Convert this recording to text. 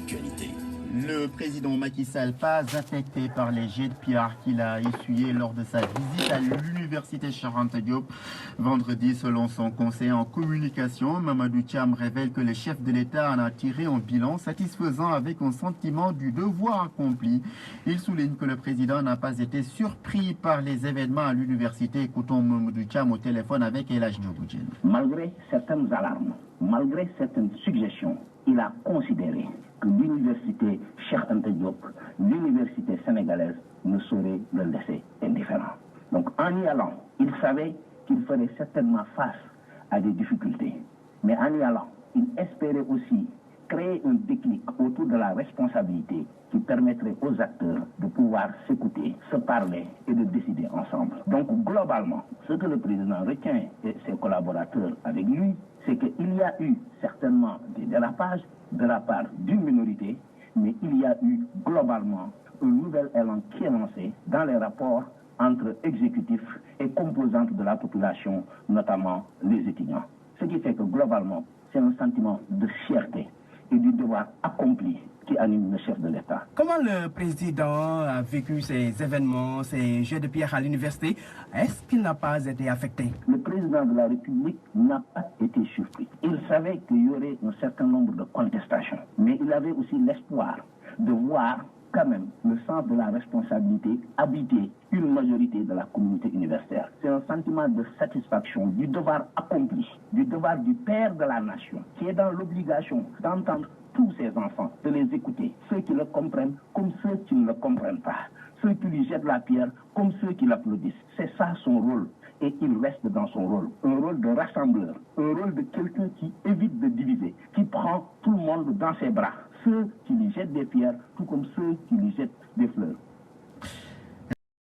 l'actualité. Le président Macky Sall, pas affecté par les jets de pierre qu'il a essuyés lors de sa visite à l'université Cheikh Anta Diop. Vendredi, selon son conseiller en communication, Mamadou Thiam révèle que le chef de l'État en a tiré un bilan satisfaisant avec un sentiment du devoir accompli. Il souligne que le président n'a pas été surpris par les événements à l'université. Écoutons Mamadou Thiam au téléphone avec El Hadj Ndiogou. Malgré certaines alarmes, malgré certaines suggestions, il a considéré que l'université Cheikh Anta Diop, l'université sénégalaise, ne saurait le laisser indifférent. Donc en y allant, il savait qu'il ferait certainement face à des difficultés. Mais en y allant, il espérait aussi créer un déclic autour de la responsabilité qui permettrait aux acteurs de pouvoir s'écouter, se parler et de décider ensemble. Donc globalement, ce que le président retient et ses collaborateurs avec lui, c'est qu'il y a eu certainement des dérapages de la part d'une minorité, mais il y a eu globalement un nouvel élan qui est lancé dans les rapports entre exécutifs et composantes de la population, notamment les étudiants. Ce qui fait que globalement, c'est un sentiment de fierté et du devoir accompli qui anime le chef de l'État. Comment le président a vécu ces événements, ces jets de pierre à l'université? Est-ce qu'il n'a pas été affecté? Le président de la République n'a pas été surpris. Il savait qu'il y aurait un certain nombre de contestations, mais il avait aussi l'espoir de voir quand même le sens de la responsabilité habiter une majorité de la communauté universitaire. C'est un sentiment de satisfaction, du devoir accompli, du devoir du père de la nation, qui est dans l'obligation d'entendre tous ses enfants, de les écouter, ceux qui le comprennent comme ceux qui ne le comprennent pas, ceux qui lui jettent la pierre comme ceux qui l'applaudissent. C'est ça son rôle. Et il reste dans son rôle, un rôle de rassembleur, un rôle de quelqu'un qui évite de diviser, qui prend tout le monde dans ses bras, ceux qui lui jettent des pierres, tout comme ceux qui lui jettent des fleurs.